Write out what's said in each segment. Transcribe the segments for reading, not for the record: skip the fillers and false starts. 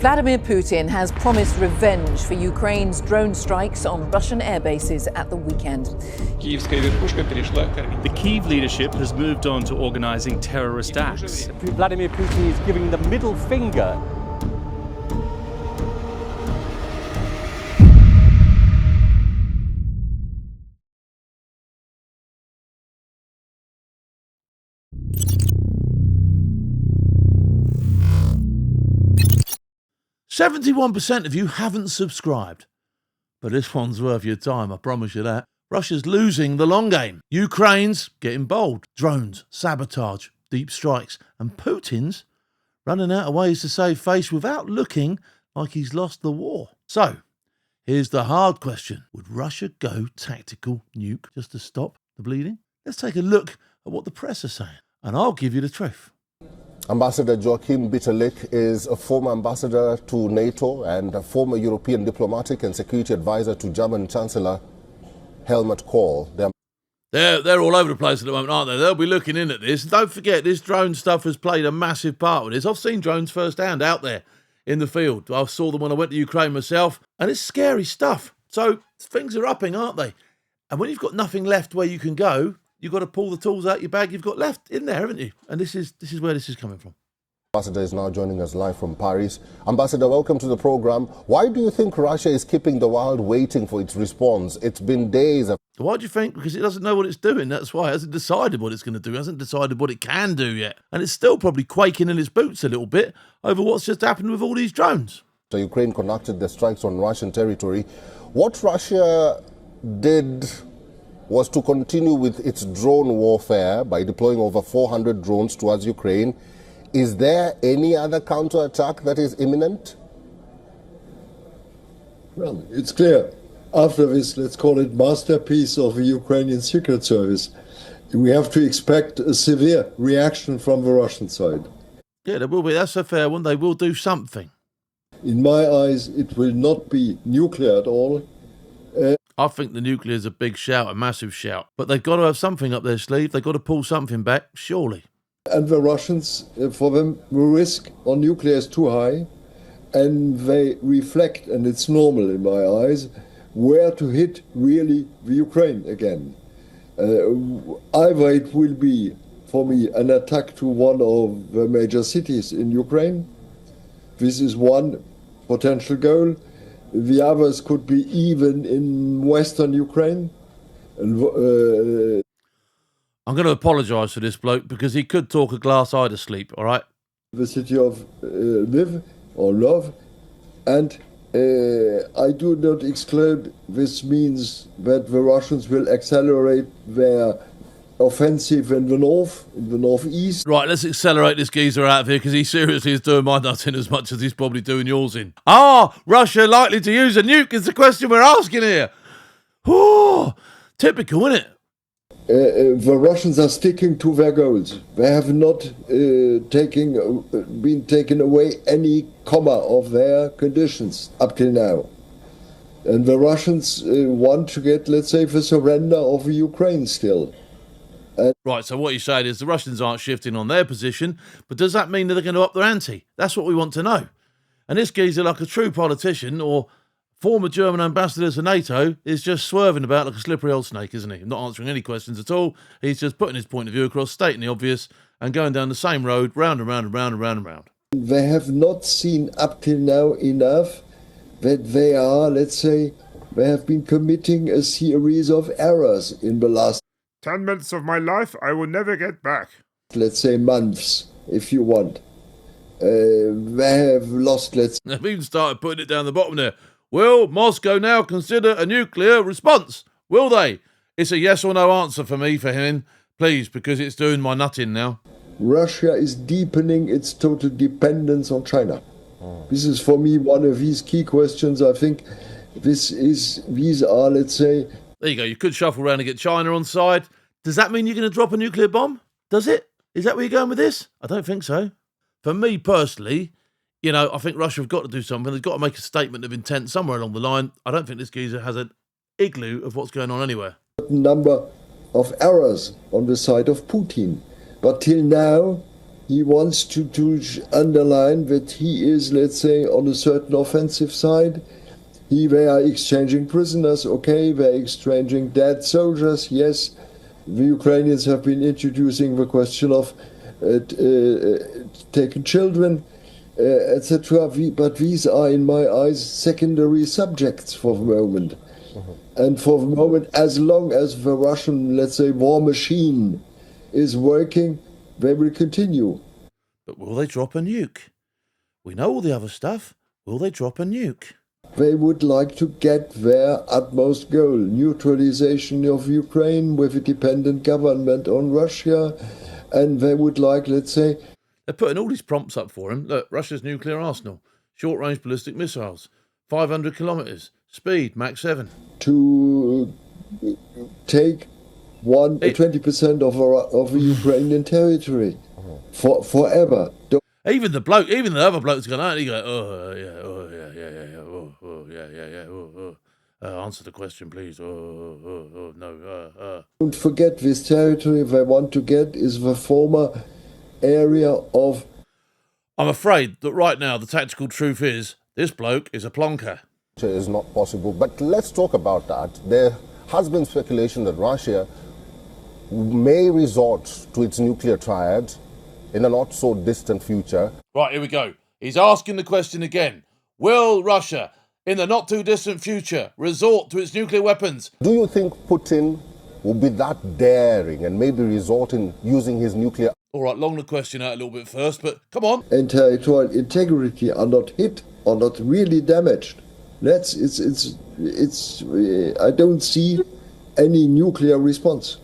Vladimir Putin has promised revenge for Ukraine's drone strikes on Russian air bases at the weekend. The Kyiv leadership has moved on to organizing terrorist acts. Vladimir Putin is giving the middle finger. "71% of you haven't subscribed. But this one's worth your time, I promise you that. Russia's losing the long game. Ukraine's getting bold. Drones, sabotage, deep strikes. And Putin's running out of ways to save face without looking like he's lost the war. So, here's the hard question. Would Russia go tactical nuke just to stop the bleeding? Let's take a look at what the press are saying. And I'll give you the truth. Ambassador Joachim Bitterlich is a former ambassador to NATO and a former European diplomatic and security advisor to German Chancellor Helmut Kohl. They're all over the place at the moment, aren't they? They'll be looking in at this. Don't forget, this drone stuff has played a massive part with this. I've seen drones firsthand out there in the field. I saw them when I went to Ukraine myself, and it's scary stuff. So things are upping, aren't they? And when you've got nothing left where you can go, you've got to pull the tools out your bag you've got left in there, haven't you? And this is where this is coming from. Ambassador is now joining us live from Paris. Ambassador, welcome to the program. Why do you think Russia is keeping the world waiting for its response? It's been days. Why do you think? Because it doesn't know what it's doing. That's why. It hasn't decided what it's going to do. It hasn't decided what it can do yet. And it's still probably quaking in its boots a little bit over what's just happened with all these drones. So Ukraine conducted the strikes on Russian territory. What Russia did was to continue with its drone warfare by deploying over 400 drones towards Ukraine. Is there any other counterattack that is imminent? Well, it's clear. After this, let's call it masterpiece of the Ukrainian Secret Service, we have to expect a severe reaction from the Russian side. Yeah, there will be. That's a fair one. They will do something. In my eyes, it will not be nuclear at all. I think the nuclear is a big shout, a massive shout. But they've got to have something up their sleeve. They've got to pull something back, surely. And the Russians, for them, the risk on nuclear is too high. And they reflect, and it's normal in my eyes, where to hit really the Ukraine again. Either it will be, for me, an attack to one of the major cities in Ukraine. This is one potential goal. The others could be even in western Ukraine. And, I'm going to apologise for this bloke because he could talk a glass eye to sleep, all right? The city of Lviv or Lov. And I do not exclude this means that the Russians will accelerate their offensive in the north, in the northeast. Right, let's accelerate this geezer out of here because he seriously is doing my nuts in as much as he's probably doing yours in. Russia likely to use a nuke is the question we're asking here. Oh, typical, isn't it? The Russians are sticking to their goals. They have not been taken away any comma of their conditions up till now. And the Russians want to get, let's say, the surrender of Ukraine still. Right, so what you're saying is the Russians aren't shifting on their position, but does that mean that they're going to up their ante? That's what we want to know. And this geezer, like a true politician or former German ambassador to NATO, is just swerving about like a slippery old snake, isn't he? Not answering any questions at all. He's just putting his point of view across, stating the obvious, and going down the same road, round and round and round and round and round. They have not seen up till now enough that they are, let's say, they have been committing a series of errors in the last 10 minutes of my life I will never get back. Let's say months, if you want. They have lost, They've even started putting it down the bottom there. Will Moscow now consider a nuclear response? Will they? It's a yes or no answer for me, for him, please, because it's doing my nutting now. Russia is deepening its total dependence on China. This is, for me, one of these key questions. I think these are, let's say... There you go. You could shuffle around and get China on side. Does that mean you're going to drop a nuclear bomb? Does it? Is that where you're going with this? I don't think so. For me personally, I think Russia have got to do something. They've got to make a statement of intent somewhere along the line. I don't think this geezer has an igloo of what's going on anywhere. Number of errors on the side of Putin. But till now, He wants to underline that he is, let's say, on a certain offensive side. They are exchanging prisoners, okay, they're exchanging dead soldiers, yes. The Ukrainians have been introducing the question of taking children, etc. But these are, in my eyes, secondary subjects for the moment. And for the moment, as long as the Russian, let's say, war machine is working, they will continue. But will they drop a nuke? We know all the other stuff. Will they drop a nuke? They would like to get their utmost goal, neutralization of Ukraine with a dependent government on Russia. And they would like, let's say... They're putting all these prompts up for him. Look, Russia's nuclear arsenal, short-range ballistic missiles, 500 kilometres, speed, Mach 7. To take 20% of the Ukrainian territory forever. Even the other bloke's gone out and he goes, answer the question, please. No. Don't forget, this territory they want to get is the former area of... I'm afraid that right now the tactical truth is this bloke is a plonker. Is not possible, but let's talk about that. There has been speculation that Russia may resort to its nuclear triad in a not so distant future. Right, here we go. He's asking the question again. Will Russia, in the not too distant future, resort to its nuclear weapons? Do you think Putin will be that daring and maybe resort in using his nuclear... All right, long the question out a little bit first, but come on. And territorial integrity are not hit or not really damaged. I don't see any nuclear response.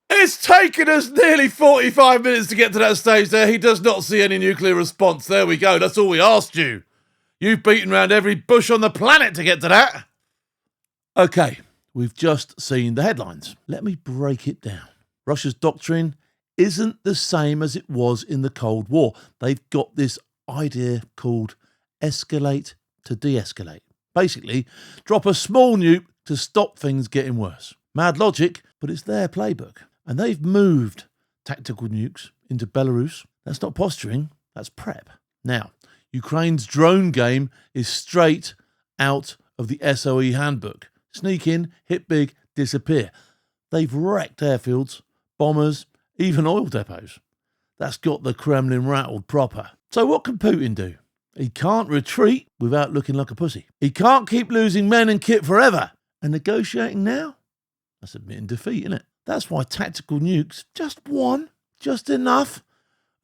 It's taken us nearly 45 minutes to get to that stage there. He does not see any nuclear response. There we go. That's all we asked you. You've beaten around every bush on the planet to get to that. Okay, we've just seen the headlines. Let me break it down. Russia's doctrine isn't the same as it was in the Cold War. They've got this idea called escalate to de-escalate. Basically, drop a small nuke to stop things getting worse. Mad logic, but it's their playbook. And they've moved tactical nukes into Belarus. That's not posturing, that's prep. Now, Ukraine's drone game is straight out of the SOE handbook. Sneak in, hit big, disappear. They've wrecked airfields, bombers, even oil depots. That's got the Kremlin rattled proper. So what can Putin do? He can't retreat without looking like a pussy. He can't keep losing men and kit forever. And negotiating now? That's admitting defeat, isn't it? That's why tactical nukes, just one, just enough,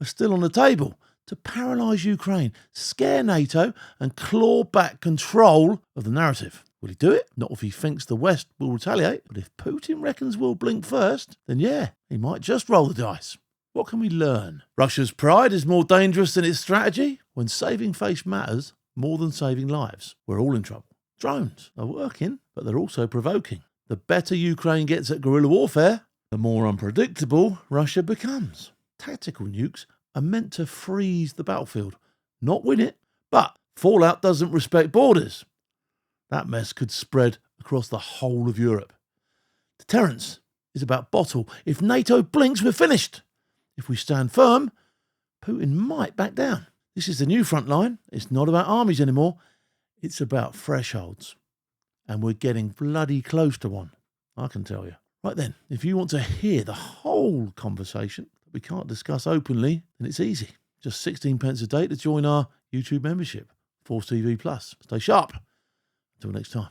are still on the table to paralyse Ukraine, scare NATO and claw back control of the narrative. Will he do it? Not if he thinks the West will retaliate. But if Putin reckons we'll blink first, then yeah, he might just roll the dice. What can we learn? Russia's pride is more dangerous than its strategy. When saving face matters more than saving lives, we're all in trouble. Drones are working, but they're also provoking. The better Ukraine gets at guerrilla warfare, the more unpredictable Russia becomes. Tactical nukes are meant to freeze the battlefield, not win it. But fallout doesn't respect borders. That mess could spread across the whole of Europe. Deterrence is about bottle. If NATO blinks, we're finished. If we stand firm, Putin might back down. This is the new front line. It's not about armies anymore. It's about thresholds. And we're getting bloody close to one, I can tell you. Right then, if you want to hear the whole conversation that we can't discuss openly, then it's easy. Just 16p a day to join our YouTube membership, Force TV Plus. Stay sharp. Until next time.